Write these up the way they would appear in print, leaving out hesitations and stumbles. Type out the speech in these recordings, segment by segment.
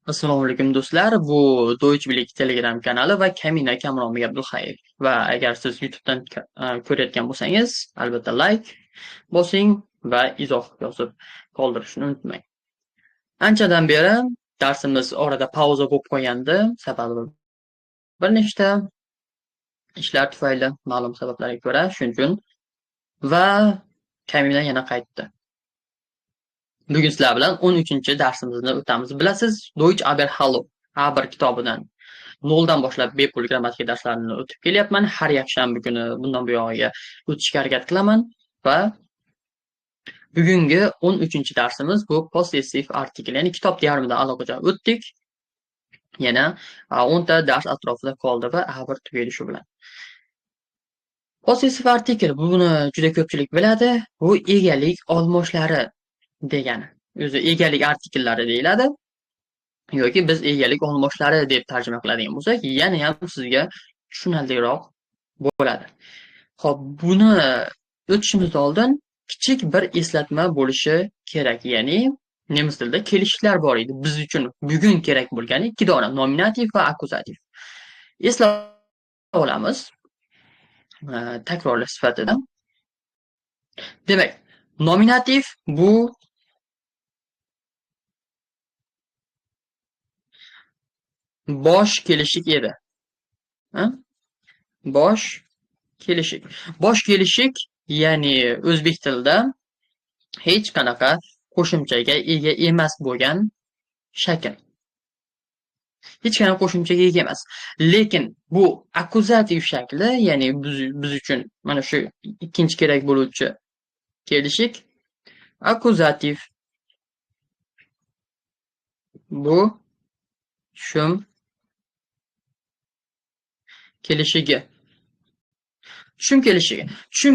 Assalomu alaykum do'stlar. Bu Do'chbilik Telegram kanali va Kamina Kamromiga Abdulxayr. Va agar siz YouTubedan ko'rayotgan bo'lsangiz, albatta like bosing va izoh yozib qoldirishni unutmang. Anchadan beri darsimiz orada pauza bo'lib qolgandi, sababi bir nechta ishlar tufayli, ma'lum sabablarga ko'ra, shuning uchun va Kamina yana qaytdi. Bugun sizlar bilan 13-darsimizni o'tamiz. Bilasiz, Deutsch aber Hallo A1 kitobidan noldan boshlab bepul grammatika darslarini o'tib kelyapman. Har yakshanba kuni bundan buyog'iga o'tishga harakat qilaman va bugungi 13-darsimiz bu possessive article, ya'ni kitob yarmidan allaqachon o'tdik. Yana 10 ta dars atrofida qoldi va A1 tugaydi shu bilan. Possessive article buni juda ko'pchilik biladi. Bu egalik olmoshlari degani. O'zi egalik artikllari deyiladi. Yoki biz egalik olmoshlari deb tarjima qiladigan bo'lsak, yana ham sizga tushunarliroq bo'ladi. Xo'p, buni o'tishimizdan oldin kichik bir eslatma bo'lishi kerak. Ya'ni nemis tilida kelishishlar bor edi. Biz uchun bugun kerak bo'lgani ikki dona nominativ va akkuzativ. Eslab olamiz takrorlash sifatida. Demak, nominativ bu bosh kelishik edi. Bosh kelishik. Bosh kelishik, ya'ni o'zbek tilida hech qanaqa qo'shimchaga ega emas bo'lgan shakl. Hech qanaqa qo'shimchaga ega emas. Lekin bu akkuzativ shakli, ya'ni biz uchun mana shu ikkinchi kerak bo'luvchi kelishik akkuzativ. Bu shum kelishigi. Shum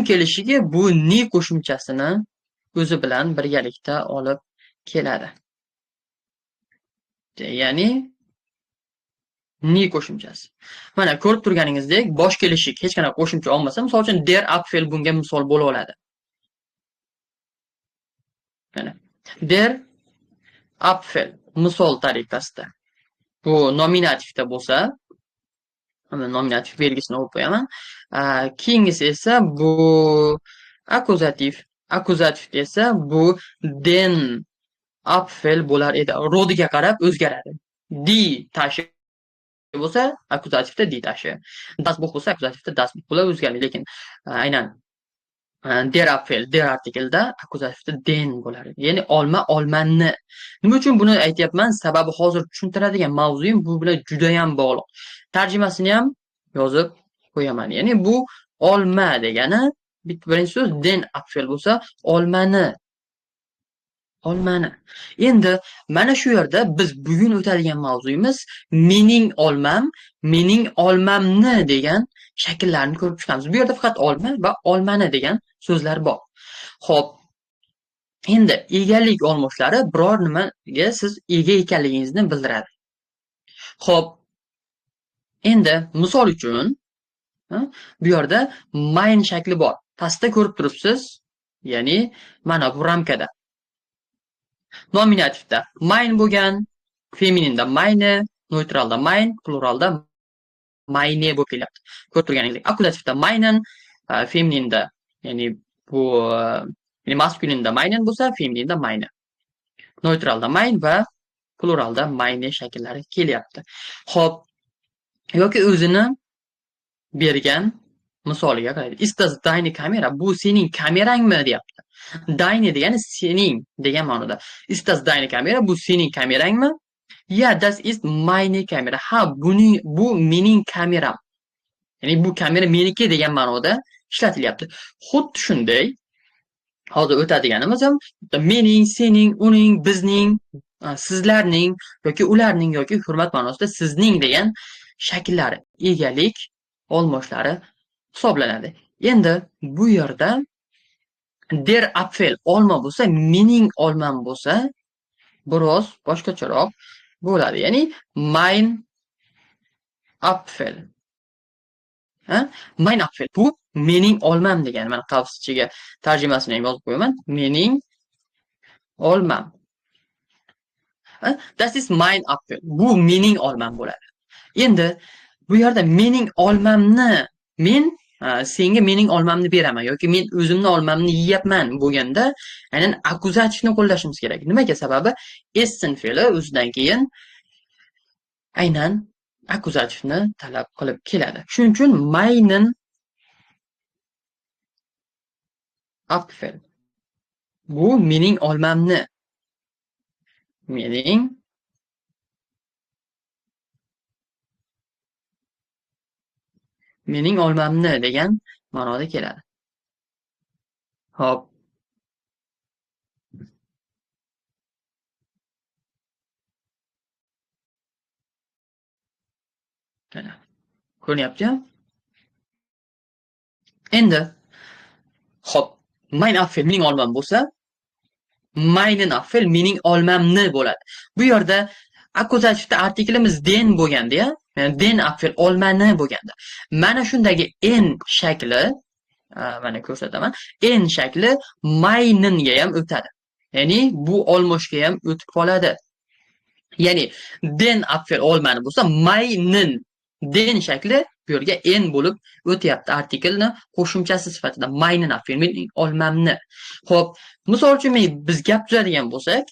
kelishigi bu ni qo'shimchasini o'zi bilan birgalikda olib keladi. Ya'ni ni qo'shimchasi. Mana ko'rib turganingizdek, bosh kelishik hech qanaqa qo'shimcha olmasa, misol uchun der Apfel bunga misol bo'la oladi. Mana der Apfel misol tariqasida. Bu nominativda bo'lsa, nominativ belgisini olib qo'yaman. Keyingisi esa bu akkuzativ. Akkuzativ esa bu den Apfel bo'lar edi. Rodiga qarab o'zgaradi. Di tashi bo'lsa akkuzativda di tashi. Das Buch bo'lsa akkuzativda das Buch bo'lib o'zgarmaydi, lekin aynan der Apfel, der artikelda akkuzativda den bo'lar edi. Ya'ni olma, olmani. Nima uchun buni aytyapman? Sababi hozir tushuntiradigan mavzuyim bu bilan juda ham bog'liq. Tarjimasini ham yozib qo'yaman. Ya'ni bu olma degani birinchi so'z den Apfel bo'lsa olmani. Endi mana shu yerda biz bugun o'tadigan mavzuyimiz mening olmam, mening olmamni degan shakllarni ko'rib chiqamiz. Bu yerda faqat olma va olmani degan so'zlar bor. Xo'p, endi egalik olmoshlari biror nimaga siz ega ekanligingizni bildiradi. Xo'p, endi misol uchun bu yerda mein shakli bor. Pastda ko'rib turibsiz, ya'ni mana bu ramkada. Nominativda mein bo'lgan, femininda meine, neytralda mein, pluralda meine bo'lib kelyapti. Ko'rib turganingizdek, akkuzativda meinen, femininda, ya'ni bu ya'ni maskulinda meinen bo'lsa, femininda meine. Neytralda mein va pluralda meine shakllari kelyapti. Xo'p, yoki o'zini bergan misoliga qaraydi. Ist das deine Kamera? Bu sening kamerangmi deyapti. Deine degani sening degan ma'noda. Ist das deine Kamera? Bu sening kamerangmi? Ja, das ist meine Kamera. Ha, bu mening kameram. Ya'ni bu kamera meniki degan ma'noda ishlatilyapti. Xuddi shunday hozir o'tadiganimiz ham mening, sening, uning, bizning, sizlarning yoki ularning yoki hurmat ma'nosida sizning degan shakllari, egalik olmoshlari hisoblanadi. Endi bu yerda der Apfel olma bo'lsa, mening olmam bo'lsa, biroz boshqacharoq bo'ladi. Ya'ni mein Apfel. Mein Apfel bu mening olmam degan. Mana qavs ichiga tarjimasini ham yozib qo'yaman. Mening olmam. Das ist mein Apfel. Bu mening olmam bo'ladi. Endi bu yerda mening olmamni men senga mening olmamni beraman yoki men o'zimni olmamni yeyapman bo'lganda, aynan akkuzativni qo'llashimiz kerak. Nimaga? Sababi essen fe'li o'zidan keyin aynan akkuzativni talab qilib keladi. Shuning uchun meinen Apfel. Bu mening olmamni. Mening olmamni degan ma'noda keladi. Hop. Mana. Ko'ryapti-mi? Endi hop, mein Apfel mening olmam bo'lsa, meinen Apfel mening olmamni bo'ladi. Bu yerda akkuzativda artiklimiz den bo'lganda-ya, ya'ni den Apfel olmani bo'lganda. Mana shundagi en shakli, mana ko'rsataman. En shakli meinenga ham o'tadi. Ya'ni bu olmoshga ham o'tib qoladi. Ya'ni den Apfel olmani bo'lsa, meinen den shakli bu yerga en bo'lib o'tyapti artiklni qo'shimchasi sifatida meinen Apfel mening olmamni. Xo'p, misol uchun biz gap tuzadigan bo'lsak,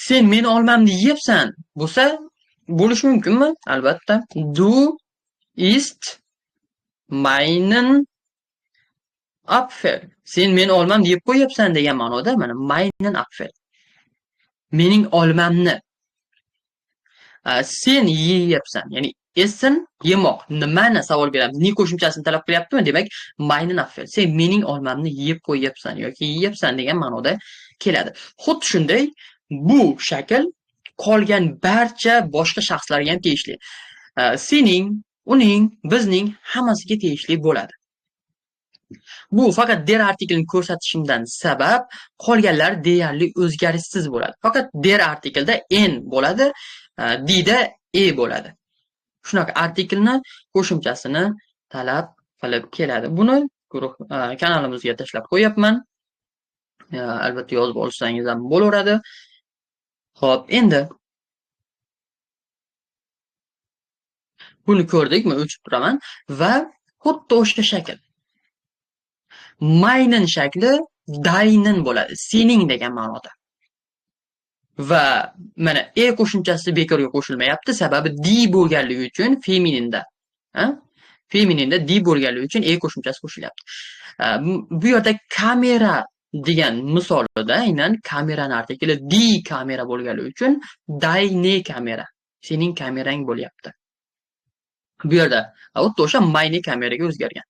sen meni olmamni yeyapsan bo'lsa, bo'lishi mumkinmi? Albatta. Du isst meinen Apfel. Sen meni olmamni yeb qo'yapsan degan ma'noda mana meinen Apfel. Mening olmamni. Sen yeyapsan, ya'ni essen yemoq. Nimani savol beramiz? Ni qo'shimchasini talab qilyaptimi? Demak, meinen Apfel. Sen mening olmamni yeb qo'yapsan yoki yeyapsan degan ma'noda keladi. Xuddi shunday bu shakl qolgan barcha boshqa shaxslarga ham tegishli. Sening, uning, bizning hammasiga tegishli bo'ladi. Bu faqat der artiklini ko'rsatishimdan sabab qolganlar deyarli o'zgarishsiz bo'ladi. Faqat der artiklda en bo'ladi, dida e bo'ladi. Shunaqa artiklni qo'shimchasini talab qilib keladi. Buni guruh kanalimizga tashlab qo'yapman. Albatta yozib olsangiz ham bo'laveradi. Xo'p, endi buni ko'rdikmi? O'chib turaman va xuddi o'sha shakl. Meinen shakli deinen bo'ladi. Sening degan ma'noda. Va mana e qo'shimchasi bekorga qo'shilmayapti, sababi di bo'lganligi uchun femininda. Femininda di bo'lganligi uchun e qo'shimchasi qo'shilyapti. Bu yerda kamera degan misolida aynan kamerani artikli di kamera bo'lganligi uchun deine kamera, sening kamerang bo'lyapti. Bu yerda xuddi o'sha meine kameraga o'zgargan.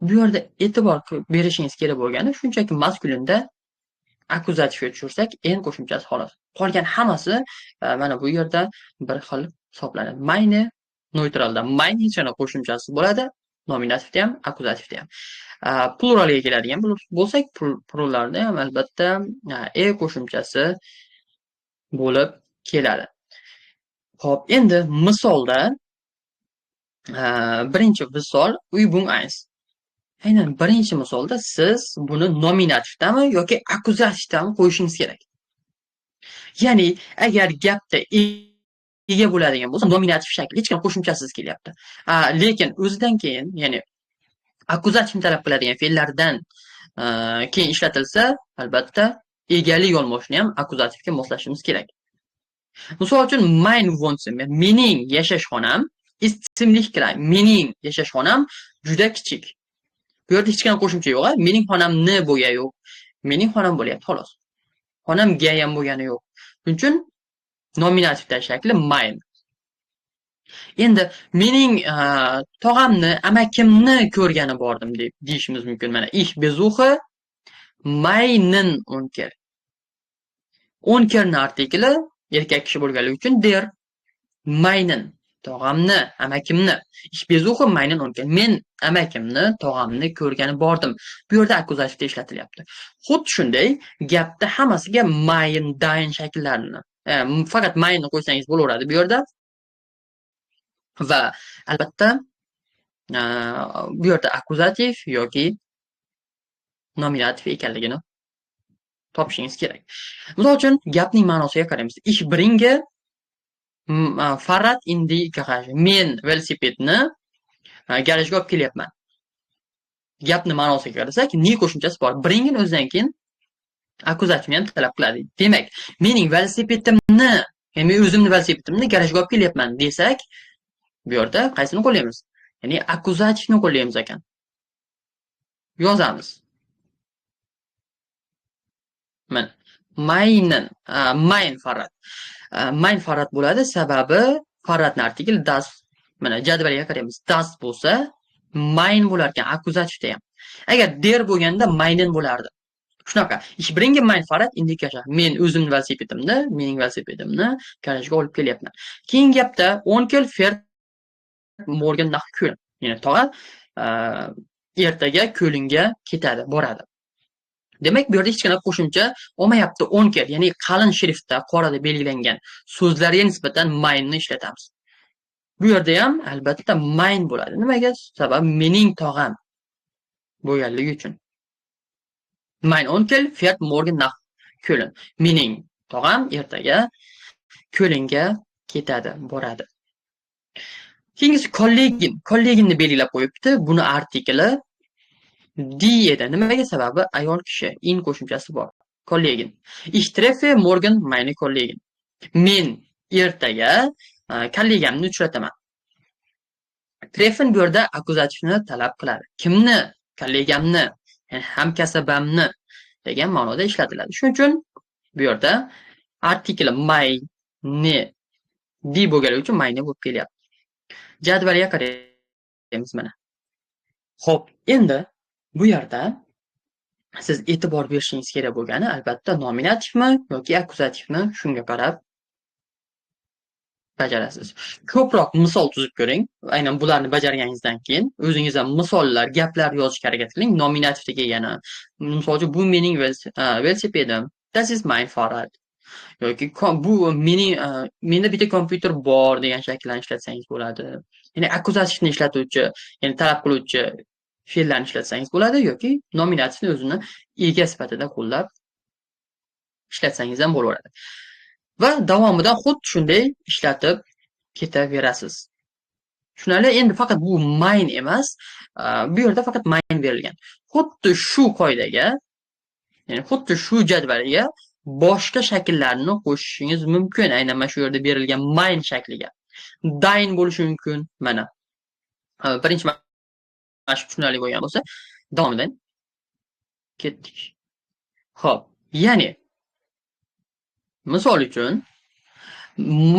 Bu yerda e'tibor berishingiz kerak bo'lgani shunchaki maskulinda akkuzativga tushirsak en qo'shimchasi xolos. Qolgan hammasi mana bu yerda bir xil hisoblanadi. Meine neytralda mein hech qanday qo'shimchasi bo'ladi, nominativda ham, akkuzativda ham. Pluralga keladigan bo'lsak, pluralda ham albatta e qo'shimchasi bo'lib keladi. Xo'p, endi misolda birinchi misol Übung 1. Aynan birinchi misolda siz buni nominativdami yoki akkuzativdami qo'yishingiz kerak. Ya'ni agar gapda ega bo'ladigan bo'lsa, nominativ shakl hech qanday qo'shimchasiz kelyapti. Lekin o'zidan keyin, ya'ni akkuzativni talab qiladigan fe'llardan keyin ishlatilsa, albatta egalik olmoshni ham akkuzativga moslashimiz kerak. Misol uchun mein Wohnzimmer, mening yashash xonam, ismli kiray, mening yashash xonam juda kichik. Bu yerda hech qanday qo'shimcha yo'q, mening xonamni bo'lgani yo'q. Mening xonam bo'lyapti xolos. Xonamga ham bo'lgani yo'q. Shuning uchun nominativda shakli mein. Endi mening tog'amni, amakimni ko'rgani bordim deb deyishimiz mumkin. Mana ich besuche meinen Onkel. Onkelni artikli erkak kishi bo'lganligi uchun der. Meinen tog'amni, amakimni. Ich besuche meinen Onkel. Men amakimni, tog'amni ko'rgani bordim. Bu yerda akkuzativda ishlatilyapti. Xuddi shunday gapda hammasiga mein, dein shakllarini faqat mainni qo'ysangiz bo'laveradi bu yerda. Va albatta bu yerda akkuzativ yoki nominativ ekanligini topishingiz kerak. Misol uchun gapning ma'nosiga qaraymiz. Ich bringe Fahrrad in die garage. Men velosipedni garajga olib kelyapman. Gapni ma'nosiga qarasak, ni qo'shimchasi bor. Bring'ni o'zidan keyin akkuzativni ham talab qiladi. Demak, mening velosipedimni, men o'zimni velosipedimni garajga olib kelyapman desak, bu yerda qaysini qo'llaymiz? Ya'ni akkuzativni qo'llaymiz ekan. Yozamiz. Mana mein Fahrrad. Mein Fahrrad bo'ladi, sababi Fahrradning artikl das. Mana jadvalga qaraymiz. Das bo'lsa, mein bo'lar ekan akkuzativda ham. Agar der bo'lganda meinen bo'lardi. Shunaqa. Ich bringe mein Fahrrad in die Garage. Men o'zimning velosipedimni, mening velosipedimni garajga olib kelyapman. Keyingi gapda Onkel fährt morgen nach Köln. Ya'ni tog'a ertaga Ko'linga ketadi, boradi. Demak, bu yerda hech qanaqa qo'shimcha olmayapti. Onkel, ya'ni qalin shriftda qorada belgilangan so'zlarga nisbatan mainni ishlatamiz. Bu yerda ham albatta mein bo'ladi. Nimaga? Sabab mening tog'am bo'lganligi uchun. Mein Onkel fährt morgen nach Köln. Mening tog'am ertaga Ko'linga ketadi, boradi. Keyingisi kolleginni belgilab qo'yibdi. Buni artikli die edi. Nimaga? Sababi ayol kishi, in qo'shimchasi bor. Kollegin. Ich treffe morgen meine Kollegin. Men ertaga kollegamni uchrataman. Treffen bu yerda akkuzativni talab qiladi. Kimni? Kollegamni, ya'ni hamkasbamni degan ma'noda ishlatiladi. Shuning uchun bu yerda artikl meine di bo'lgani uchun meine bo'lib kelyapti. Jadvalga qaraymiz mana. Xo'p, endi bu yerda siz e'tibor berishingiz kerak bo'lgani albatta nominativmi yoki akkuzativmi shunga qarab bajarasiz. Ko'proq misol tuzib ko'ring. Aynan bularni bajarganingizdan keyin o'zingiz ham misollar, gaplar yozishga harakat qiling. Nominativga kelgani. Misol uchun bu mening velosipedim. Das ist mein Fahrrad. Yoki bu menda bitta kompyuter bor degan shakllarni ishlatsangiz bo'ladi. Ya'ni akkuzativni ishlatuvchi, ya'ni talab qiluvchi fe'llarni ishlatsangiz bo'ladi yoki nominativni o'zini ega sifatida qo'llab ishlatsangiz ham bo'laveradi. Va davomidan xuddi shunday ishlatib ketaverasiz. Tushunarli? Endi faqat bu mein emas, bu yerda faqat mein berilgan. Xuddi shu qoidaga, ya'ni xuddi shu jadvalga boshqa shakllarni qo'shishingiz mumkin. Aynan mana shu yerda berilgan mein shakliga. Dein bo'lishi mumkin. Mana. Birinchi mana shu tushunarli bo'lgan bo'lsa, davomidan ketdik. Xo'p, ya'ni misol uchun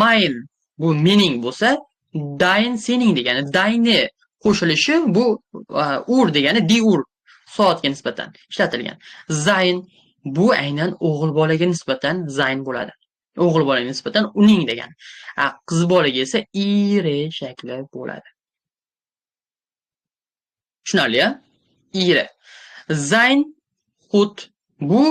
mein bu mening bo'lsa, dein sening degani, deinni qo'shilishi bu ur degani di ur soatga nisbatan ishlatilgan. Sein bu aynan o'g'il bolaga nisbatan sein bo'ladi. O'g'il bolaga nisbatan uning degani. Qiz bolaga esa ire shakli bo'ladi. Tushunarli-a? Ire. Sein xud bu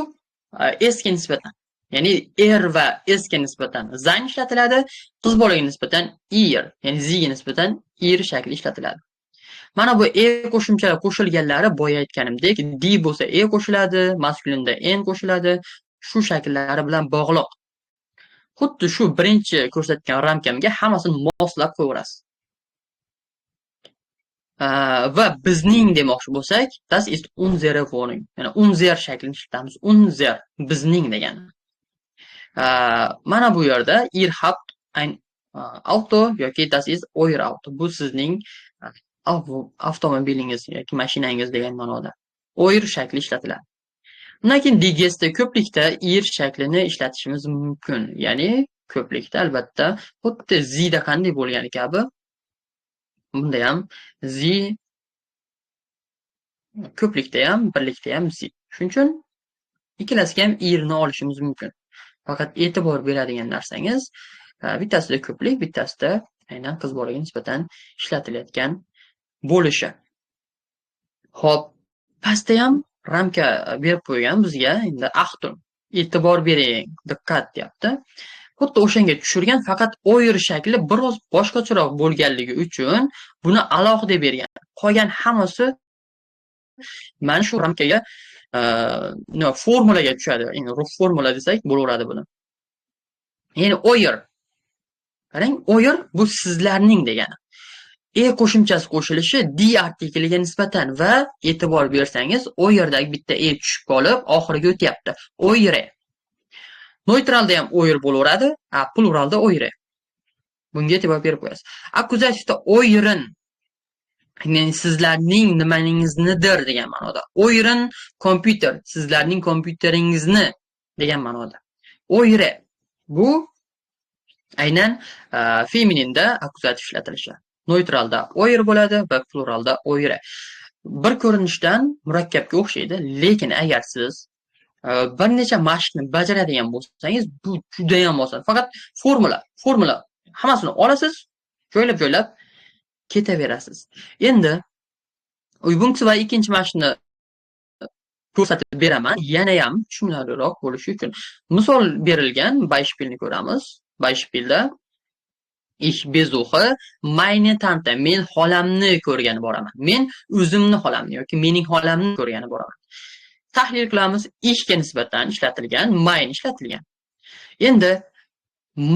esga nisbatan. Ya'ni er va esga nisbatan sein ishlatiladi, qiz bolaga nisbatan ir, ya'ni ziga nisbatan ir shakli ishlatiladi. Mana bu qo'shimchalar qo'shilganlari boya aytganimdek, di bo'lsa qo'shiladi, maskulinda en qo'shiladi, shu shakllari bilan bog'liq. Xuddi shu birinchi ko'rsatgan ramkamga hammasini moslab qo'yaverasiz. Va bizning demoqchi bo'lsak, das ist unsere Wohnung. Ya'ni unser shaklini ishlatamiz. Unser bizning degani. Mana bu yerda ihr habt ein Auto yoki das ist euer Auto. Bu sizning avtomobilingiz yoki mashinangiz degan ma'noda. Euer shakli ishlatiladi. Undan keyin digesta ko'plikda ir shaklini ishlatishimiz mumkin. Ya'ni ko'plikda albatta xuddi zida qanday bo'lgani kabi bunda ham zi ko'plikda ham, birlikda ham zi. Shuning uchun ikkalasiga ham irni olishimiz mumkin. Faqat e'tibor beradigan narsangiz bittasida ko'plik, bittasida aynan qiz bolaga nisbatan ishlatilayotgan bo'lishi. Xo'p, pastda ham ramka berib qo'ygan bizga. Endi Achtung, e'tibor bering, diqqat deyapti. Xuddi o'shanga tushirgan, faqat o'yir shakli biroz boshqacharoq bo'lganligi uchun buni alohida bergan. Qolgan hammasi mana shu ramkaga formulaga tushadi. Endi formula desak bo'laveradi buni. Ya'ni o'yer. Qarang, o'yer bu sizlarning degani. Qo'shimchasi qo'shilishi d artikliga nisbatan va e'tibor bersangiz, o'yerdagi bitta tushib qolib, oxiriga o'tyapti. O'yre. Neytralda ham o'yer bo'laveradi, pluralda o'yre. Bunga e'tibor berib qo'yasiz. Akkuzativda o'yirin, ya'ni sizlarning nimaningiznidir degan ma'noda. O'yirin kompyuter, sizlarning kompyuteringizni degan ma'noda. O'yre. Bu aynan femininda akkuzativ ishlatilishi. Neytralda o'yer bo'ladi va pluralda o'yre. Bir ko'rinishdan murakkabga o'xshaydi, lekin agar siz bir necha mashqni bajaradigan bo'lsangiz, bu juda ham oson. Faqat formula hammasini olasiz, joylab ketaverasiz. Endi Ubuntu va ikkinchi mashqni ko'rsatib beraman, yana ham tushunarliroq bo'lishi uchun. Misol berilgan Beispielni ko'ramiz. Beispielda Ich besuche meine Tante. Men xolamni ko'rgani boraman. Men o'zimni xolamni yoki mening xolamni ko'rgani boraman. Tahlil qilamiz. Ishga nisbatan ishlatilgan, meine ishlatilgan. Endi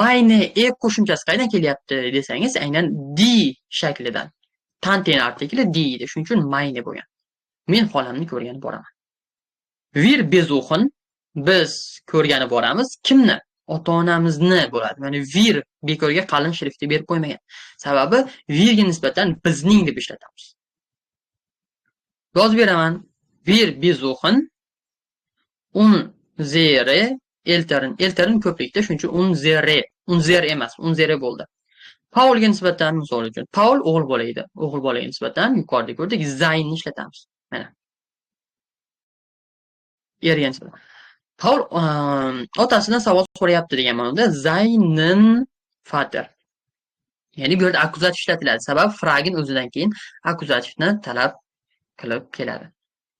meine qo'shimchasi qayerdan kelyapti desangiz, aynan die shaklidan. Tantening artikli die edi. Shuning uchun meine bo'lgan. Men xolamni ko'rgani boraman. Wir besuchen, biz ko'rgani boramiz. Kimni? Ota-onamizni bo'ladi. Ya'ni wir bekorga qalin shriftda berib qo'ymagan. Sababi wirga nisbatan bizning deb ishlatamiz. Yozib beraman. Wir besuchen unsere Eltern. Eltern ko'plikda, shuning uchun unsere emas, unsere bo'ldi. Paulga nisbatan misol uchun, Paul o'g'il bola edi. O'g'il bolaga nisbatan yuqorida ko'rdik, seinen ishlatamiz. Mana. Erga nisbatan. Paul otasidan savol so'rayapti degan ma'noda seinen Vater. Ya'ni bu yerda akkuzativ ishlatiladi. Sabab fragin o'zidan keyin akkuzativni talab qilib keladi.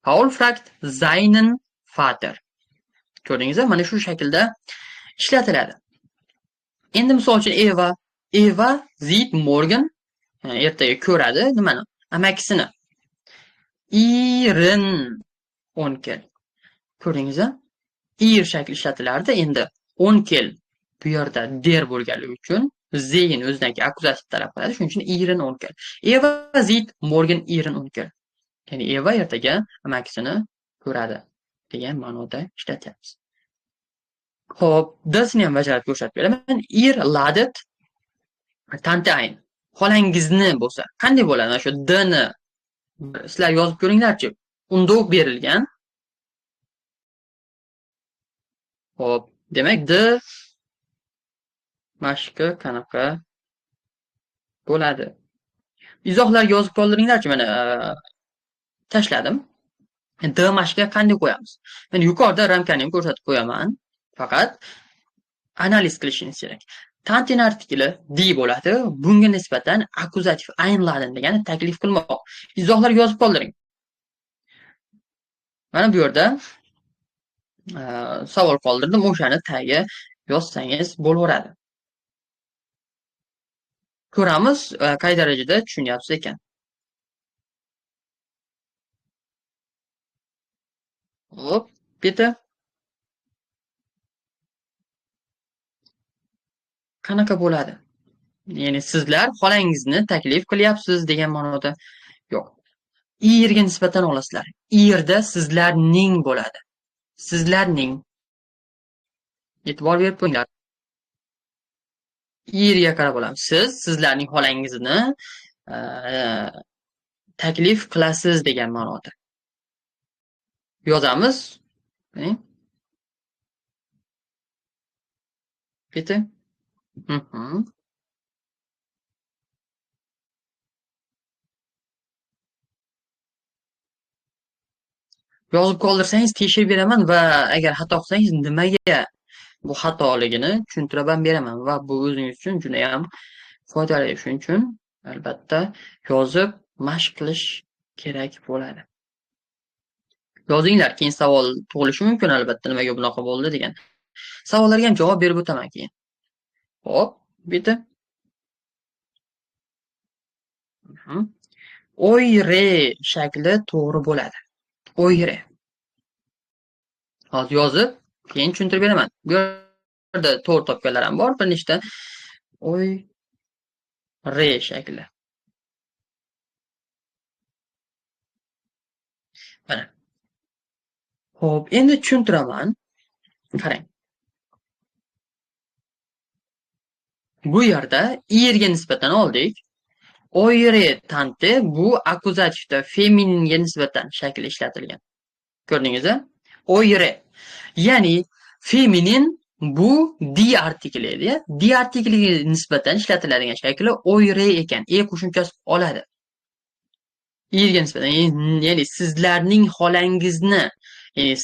Paul fragt seinen Vater. Ko'rdingizmi? Mana shu shaklda ishlatiladi. Endi misol uchun Eva sieht morgen, ertaga ko'radi nimani? Amakisini. Ihren Onkel. Ko'rdingizmi? Ir shakli ishlatilardi. Endi Onkel bu yerda der bo'lganligi uchun zeyn o'zidan keyin akkuzativ talab qiladi. Shuning uchun ihren Onkel. Eva sieht morgen ihren Onkel. Ya'ni Eva ertaga amakisini ko'radi degan ma'noda ishlatyapmiz. Xo'p, darsni ham bajarib ko'rsatib beraman. Ir ladet Tante ein. Xolangizni bo'lsa, qanday bo'ladi? Mana shu d-ni sizlar yozib ko'ringlarchi. Unda berilgan. Xo'p, demak d mashqi qanaqa bo'ladi? Izohlarga yozib qoldiringlarchi. Mana tashladim. D mashqiga qanday qo'yamiz? Men yuqorida ramkani ham ko'rsatib qo'yaman. Faqat analiz qilishingiz kerak. Tantening artikli di bo'ladi. Bunga nisbatan akkuzativ einladen degani taklif qilmoq. Izohlarga yozib qoldiring. Mana bu yerda savol qoldirdim. O'shani tagiga yozsangiz bo'laveradi. Ko'ramiz, qay darajada tushunyapsiz ekan. Hop, bitta. Qanaqa bo'ladi? Ya'ni sizlar xolangizni taklif qilyapsiz degan ma'noda yo'q. Irga nisbatan olasizlar. Irda sizlarning bo'ladi. Sizlarning. E'tibor berib qo'yinglar. Irga qarab olamiz. Sizlarning xolangizni taklif qilasiz degan ma'noda. Yozamiz. Bitta. Yozib qoldirsangiz tekshirib beraman va agar xato qilsangiz nimaga bu xatoligini tushuntirib beraman va bu o'zingiz uchun juda ham foydali. Shuning uchun albatta yozib mashq qilish kerak bo'ladi. Yozinglar, keyin savol tug'ilishi mumkin albatta, nimaga bunaqa bo'ldi degan. Savollarga ham javob berib o'taman keyin. Hop, bitta. O'yre shakli to'g'ri bo'ladi. O'yre. Hozir yozib, keyin tushuntirib beraman. Bu yerda to'g'ri topganlar ham bor, bir nechta o'yre shakli. Mana. Xo'p, endi tushuntiraman. Qarang. Bu yerda erga nisbatan oldik. O'yre tanti bu akkuzativda femininga nisbatan shakli ishlatilgan. Ko'rdingizmi? O'yre. Ya'ni feminin bu di artikli edi. Di artikliga nisbatan ishlatiladigan shakli o'yre ekan. Qo'shimchasi oladi. Erga nisbatan. Ya'ni sizlarning xolangizni, ya'ni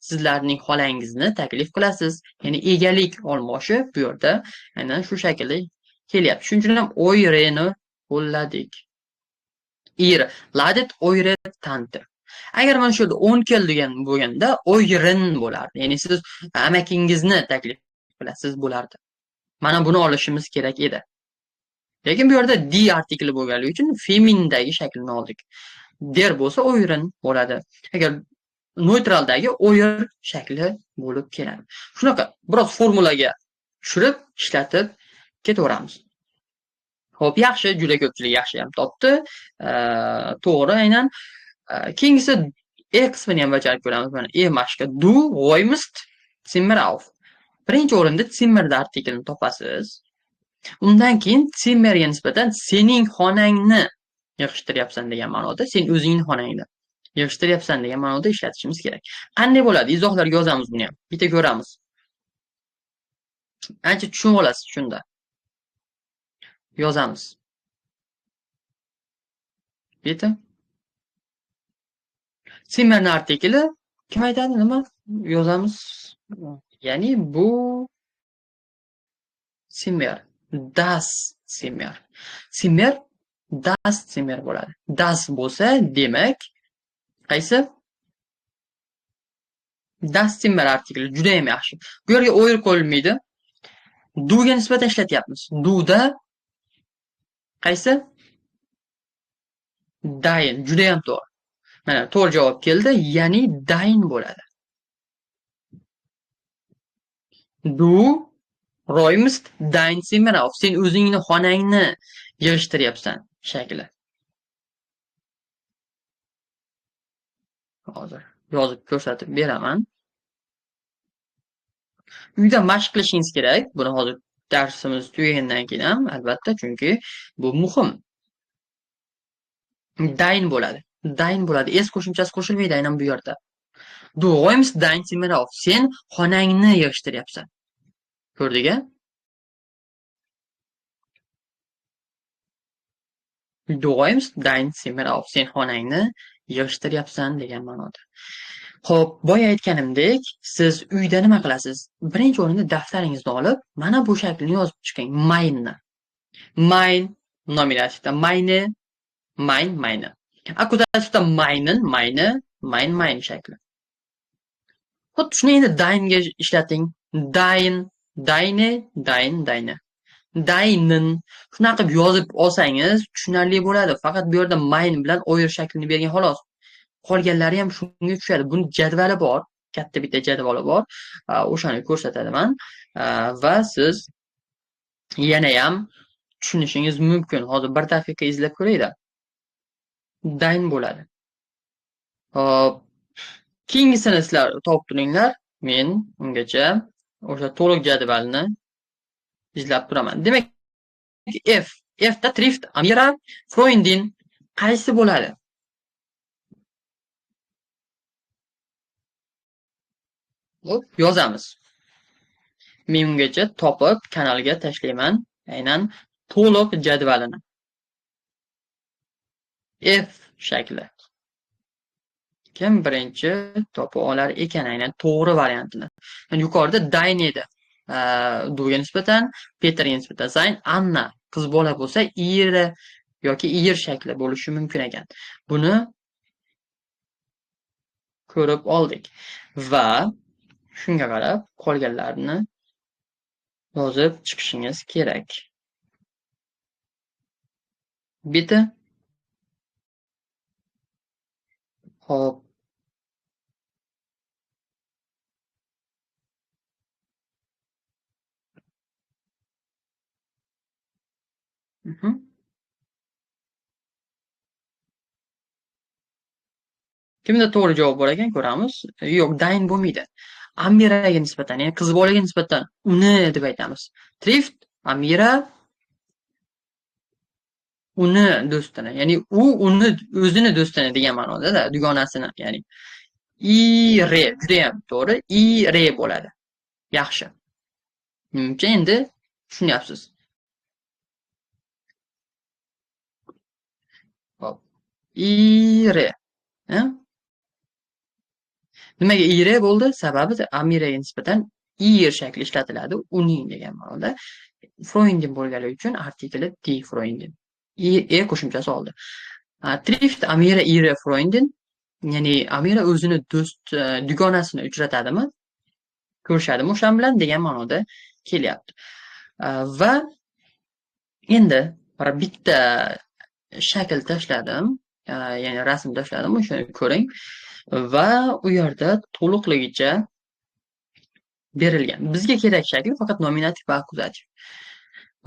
sizlarning xolangizni taklif qilasiz. Ya'ni egalik olmoshi bu yerda aynan shu shaklda kelyapti. Shuning uchun ham o'yreni qo'lladik. Ladet o'yre tanti. Agar mana shu yerda 10 keladigan bo'lganda o'yirin bo'lardi. Ya'ni siz amakingizni taklif qilasiz bo'lardi. Mana buni olishimiz kerak edi. Lekin bu yerda di artikli bo'lganligi uchun femindagi shaklni oldik. Der bo'lsa o'yirin bo'ladi. Agar neytraldagi o'yir shakli bo'lib keladi. Shunaqa biroz formulaga tushirib ishlatib ketaveramiz. Xo'p, yaxshi, juda ko'pchilik yaxshi ham topdi. To'g'ri, aynan. Keyingisi qismini ham bajarib ko'ramiz. Mana mashqi du räumst Zimmer auf. Birinchi o'rinda Zimmerda artiklni topasiz. Undan keyin Zimmerga nisbatan sening xonangni yig'ishtiryapsan degan ma'noda, sen o'zingning xonangni yig'ishtiryapsan degan ma'noda ishlatishimiz kerak. Qanday bo'ladi? Izohlarga yozamiz buni ham. Bitta ko'ramiz. Ancha tushunib olasiz shunda. Yozamiz. Bitta. Zimmerni artikli kim aytadi? Nima? Yozamiz. Ya'ni bu Zimmer. Das Zimmer. Zimmer das Zimmer bo'ladi. Das bo'lsa, demak, qaysi? Das Zimmer artikli juda ham yaxshi. Bu yerga o'yir qo'yilmaydi. Duga nisbatan ishlatyapmiz. Duda qaysi? Dain. Juda ham to'g'ri. Mana to'g'ri javob keldi, ya'ni dain bo'ladi. Du räumst dein Zimmer auf. Sen o'zingni xonangni yig'ishtiryapsan shakli. Hozir yozib ko'rsatib beraman. Uyda mashq qilishingiz kerak. Buni hozir darsimiz tugagandan keyin ham albatta, chunki bu muhim. Dain bo'ladi. Dain bo'ladi. Qo'shimchasi qo'shilmaydi aynan bu yerda. Du räumst dein Zimmer auf. Sen xonangni yig'ishtiryapsan. Ko'rdik-a? Du räumst dein Zimmer auf. Sen xonangni yig'ishtiryapsan degan ma'noda. Xo'p, boya aytganimdek, siz uyda nima qilasiz? Birinchi o'rinda daftaringizni olib, mana bu shaklni yozib chiqing. Meine. Mein nominativda meine, meine. Akkuzativda meinen, mein shakli. Xuddi shuni endi dainga ishlating. Dain, deine, deine. Dainin. Shunaqa qilib yozib olsangiz tushunarli bo'ladi. Faqat bu yerda mein bilan o'yir shaklini bergan xolos. Qolganlari ham shunga tushadi. Buni jadvali bor. Katta bitta jadvali bor. O'shani ko'rsataman. Va siz yana ham tushunishingiz mumkin. Hozir bir daqiqa izlab ko'raylik. Dain bo'ladi. Hop. Keyingisini sizlar topib turinglar. Men ungacha o'sha to'liq jadvalni izlab turaman. Demak, Fda Trift, Amira, Freundin qaysi bo'ladi? Yozamiz. Men ungacha topib kanalga tashlayman aynan to'liq jadvalini. F shakli. Kim birinchi topa olar ekan aynan to'g'ri variantini. Yuqorida Dain edi. Duga nisbatan, Peterga nisbatan Zayn, Anna qiz bola bo'lsa, iri yoki ir shakli bo'lishi mumkin ekan. Buni ko'rib oldik. Va shunga qarab qolganlarini yozib chiqishingiz kerak. Bitta. Hop, Mhm. Kimda to'g'ri javob bor ekan ko'ramiz. Yo'q, dayn bo'lmaydi. Amiraga nisbatan, ya'ni qiz bolaga nisbatan uni deb aytamiz. Trift Amira uni do'stini, ya'ni u uni o'zini do'stini degan ma'noda-da, dugonasini, ya'ni ire judayam to'g'ri, ire bo'ladi. Yaxshi. Menimcha endi tushunyapsiz. Hop. Ire. Ha? Nimaga ire bo'ldi? Sababi Amiraga nisbatan ir shakli ishlatiladi, uning degan ma'noda. Freundin bo'lganligi uchun artikli die Freundin. Qo'shimchasi oldi. Trifft Amira ihre Freundin, ya'ni Amira o'zini do'st dugonasini uchratadimi, ko'rishadimi o'shan bilan degan ma'noda kelyapti. Va endi bitta shakl tashladim, ya'ni rasm tashladim, o'shani ko'ring va u yerda to'liqligicha berilgan. Bizga kerak shakl faqat nominativ va akkuzativ.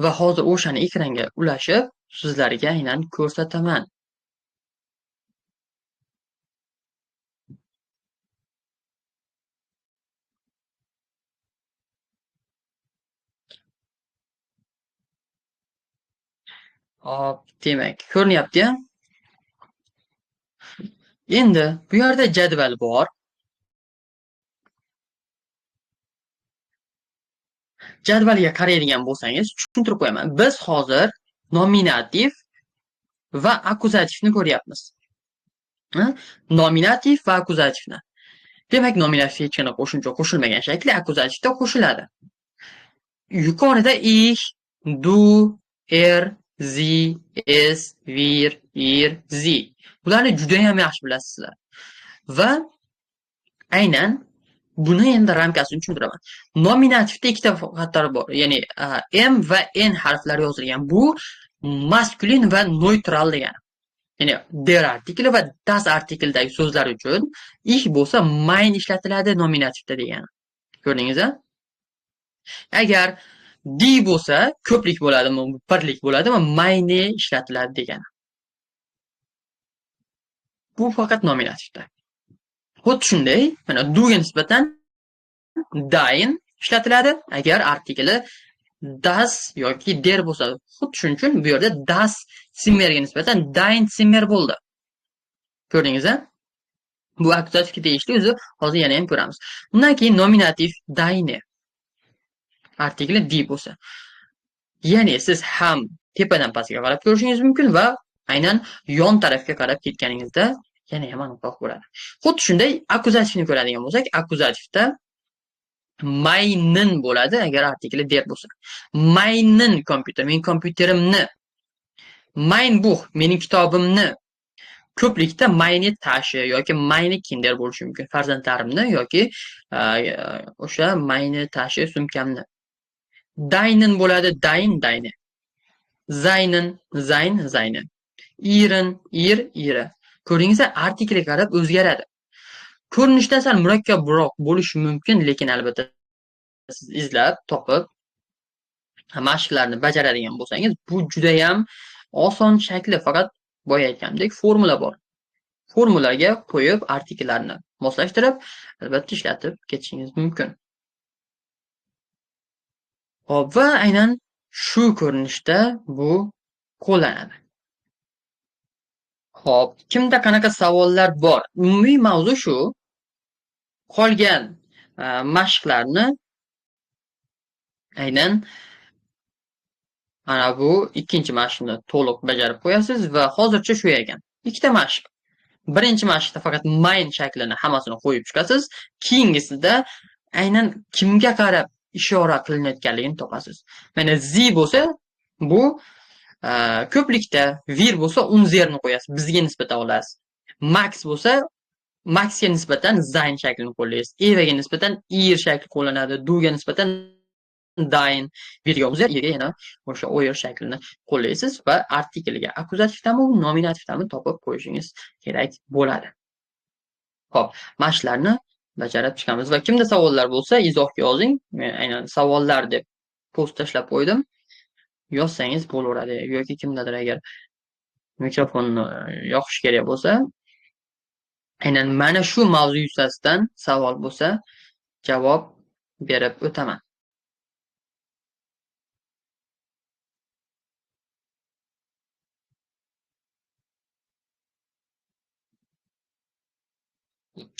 Va hozir o'shani ekranga ulashib, sizlarga aynan ko'rsataman. Hop, demak, ko'rinyapti-ya. Endi bu yerda jadval bor. Jadvalga qaraydigan bo'lsangiz, tushuntirib qo'yaman. Biz hozir nominativ va akkuzativni ko'ryapmiz. Nominativ va akkuzativni. Demak, nominativ hech qanday qo'shimcha qo'shilmagan shakli akkuzativda qo'shiladi. Yuqorida ich, du, sie, es, wir, ir, sie. Bularni juda ham yaxshi bilasizlar. Va aynan buni endi ramkasini tushuntiraman. Nominativda ikkita xatar bor, ya'ni m va n harflari yozilgan. Bu maskulin va neutral degani. Ya'ni der artikli va das artikldagi so'zlar uchun ich bo'lsa mein ishlatiladi nominativda degani. Ko'rdingizmi? Agar die bo'lsa ko'plik bo'ladimi, birlik bo'ladimi, meine ishlatiladi degani. Bu faqat nominativda. Xuddi shunday, mana duga nisbatan dein ishlatiladi agar artikli das yoki der bo'lsa. Xuddi shuning uchun bu yerda das Zimmerga nisbatan dein Zimmer bo'ldi. Ko'rdingizmi? Bu akkuzativga tegishli, o'zi hozir yana ham ko'ramiz. Undan keyin nominativ deine artikli die bo'lsa. Ya'ni siz ham tepadan pastga qarab ko'rishingiz mumkin va aynan yon tarafga qarab ketganingizda yana ham aniqroq bo'ladi. Xuddi shunday akkuzativni ko'radigan bo'lsak, akkuzativda meinen bo'ladi agar artikli der bo'lsa. Meinen kompyuter, mening kompyuterimni. Mein Buch, mening kitobimni. Ko'plikda meine Tasche yoki meine Kinder bo'lishi mumkin. Farzandlarimni yoki o'sha meine Tasche sumkamni. Deinen bo'ladi, dein, deine. Seinen, sein, seine. Ihren, ir, ire. Ko'ringizlar, artiklga qarab o'zgaradi. Ko'rinishda sal murakkabroq bo'lishi mumkin, lekin albatta siz izlab, topib mashqlarni bajaradigan bo'lsangiz, bu juda ham oson shakli, faqat boya aytgandek formula bor. Formulaga qo'yib artikllarni moslashtirib, albatta ishlatib ketishingiz mumkin. Hop, va aynan shu ko'rinishda bu qo'llanadi. Hop, kimda qanaqa savollar bor? Umumiy mavzu shu. Qolgan mashqlarni aynan mana bu ikkinchi mashqni to'liq bajarib qo'yasiz va hozircha shu ekan. Ikkita mashq. Birinchi mashqda faqat mein shaklini hammasini qo'yib chiqasiz. Keyingisida aynan kimga qarab ishora qilinayotganligini topasiz. Mana zi bo'lsa, bu ko'plikda, vir bo'lsa unzerni qo'yasiz, bizga nisbatan olasiz. Max bo'lsa, maxga nisbatan sein shaklini qo'llaysiz. Evaga nisbatan ir shakli qo'llanadi, duga nisbatan dein, virga unzer, irga yana o'sha oyer shaklini qo'llaysiz va artiklga akkuzativdami, nominativdami topib qo'yishingiz kerak bo'ladi. Xo'p, mashqlarni bajarib chiqamiz va kimda savollar bo'lsa izohga yozing. Men aynan savollar deb post tashlab qo'ydim. yozsangiz bo'laveradi yoki kimdadir agar mikrofonni yoqish kerak bo'lsa, aynan mana shu mavzu yuzasidan savol bo'lsa, javob berib o'taman.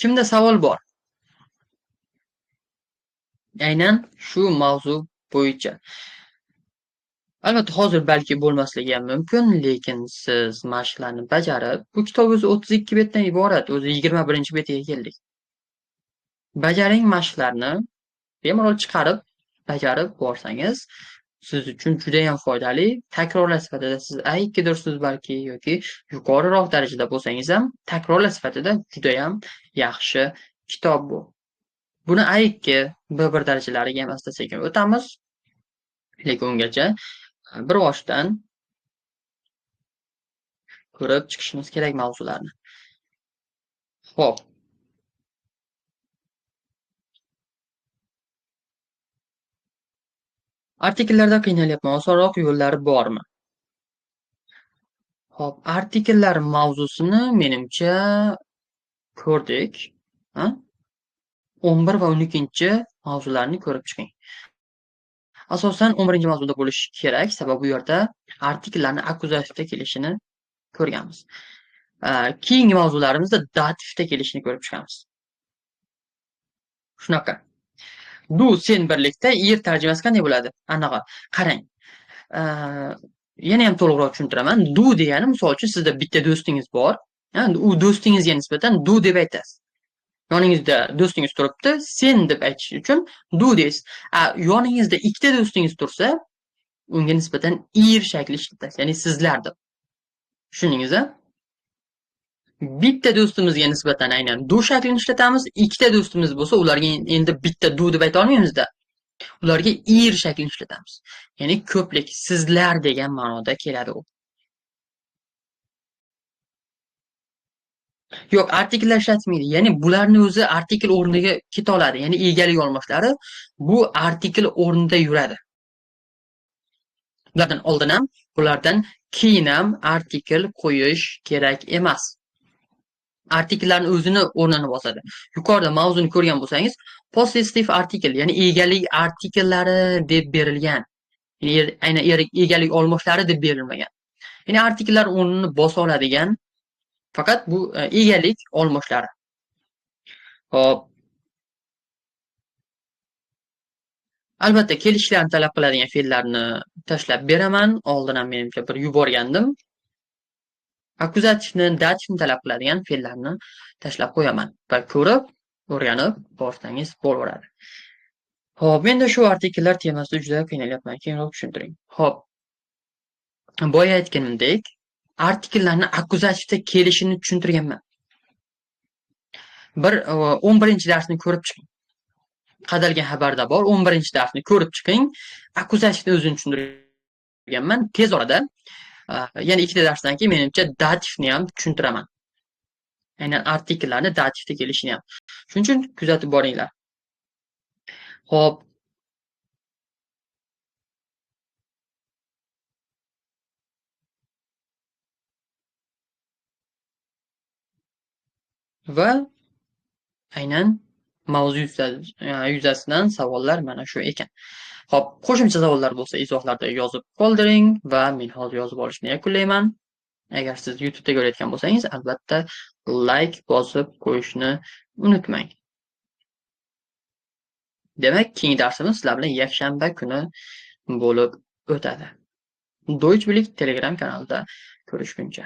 Kimda savol bor? Aynan shu mavzu bo'yicha. Albatta, hozir balki bo'lmasligi ham mumkin, lekin siz mashqlarni bajarib, bu kitob o'zi 32 betdan iborat, o'zi 21-betiga keldik. Bajaring mashqlarni, bemalol chiqarib, bajarib borsangiz, siz uchun juda ham foydali. Takrorlash sifatida siz A2dirsiz balki yoki yuqoriroq darajada bo'lsangiz ham, takrorlash sifatida juda ham yaxshi kitob bu. Buni A2, B1 darajalariga ham asta-sekin o'tamiz. Lekin ungacha bir boshdan ko'rib chiqishimiz kerak mavzularni. Xo'p. Artikellarda qiynalyapman. Osonroq yo'llari bormi? Xo'p, artikellar mavzusini menimcha ko'rdik. 11 va 12 mavzularni ko'rib chiqing. Asosan 11 mavzuda bo'lishi kerak, sababi bu yerda artikellarni akkuzativda kelishini ko'rganmiz. Keyingi mavzularimizda dativda kelishini ko'rib chiqamiz. Shunaqa. Du sen birlikda er tarjimasi qanday bo'ladi? Anaqa. Qarang. Yana ham to'liqroq tushuntiraman. Du degani, misol uchun sizda bitta do'stingiz bor. U do'stingizga nisbatan du deb aytasiz. Yoningizda do'stingiz turibdi, sen deb aytish uchun du deysiz. Yoningizda ikkita do'stingiz tursa, unga nisbatan er shakli ishlatasiz, ya'ni sizlar deb. Tushundingiz-a? Bitta do'stimizga nisbatan aynan du shaklini ishlatamiz. Ikkita do'stimiz bo'lsa, ularga endi bitta du deb ayta olmaymiz-da. Ularga er shaklini ishlatamiz. Ya'ni ko'plik, sizlar degan ma'noda keladi u. Yo'q, artikellar ishlatmaydi. Ya'ni bularni o'zi artikel o'rniga keta oladi. Ya'ni egalik olmoshlari bu artikel o'rnida yuradi. Ulardan oldin ham, bulardan keyin ham artikel qo'yish kerak emas. Artikellarni o'zini o'rnini bosadi. Yuqorida mavzuni ko'rgan bo'lsangiz, possessive artikel, ya'ni egalik artikellari deb berilgan. Aynan egalik olmoshlari deb berilmagan. Ya'ni artikellar o'rnini bosa oladigan faqat bu egalik olmoshlari. Hop. Albatta, kelishlarni talab qiladigan fe'llarni tashlab beraman. Oldin ham menimcha bir yuborgandim. Akkuzativni, dativni talab qiladigan fe'llarni tashlab qo'yaman va ko'rib, o'rganib borsangiz bo'laveradi. Xo'p, menda shu artikellar temasida juda qiynalyapman. Keyinroq tushuntiring. Xo'p. Boya aytganimdek, artikellarni akkuzativda kelishini tushuntirganman. Bir 11-darsni ko'rib chiqing. Qadalgan xabarda bor 11-darsni ko'rib chiqing. Akkuzativni o'zini tushuntirganman. Tez orada, ya'ni ikkita darsdan keyin menimcha dativni ham tushuntiraman. Aynan artikellarni dativda kelishini ham. Shuning uchun kuzatib boringlar. Xo'p. Va aynan mavzu yuzasidan savollar mana shu ekan. Xo'p, qo'shimcha savollar bo'lsa izohlarda yozib qoldiring va men hozir yozib olishni yakunlayman. Agar siz YouTube'da ko'rayotgan bo'lsangiz, albatta like bosib qo'yishni unutmang. Demak, keyingi darsimiz sizlar bilan yakshanba kuni bo'lib o'tadi. Deutsch Bilik Telegram kanalida ko'rishguncha.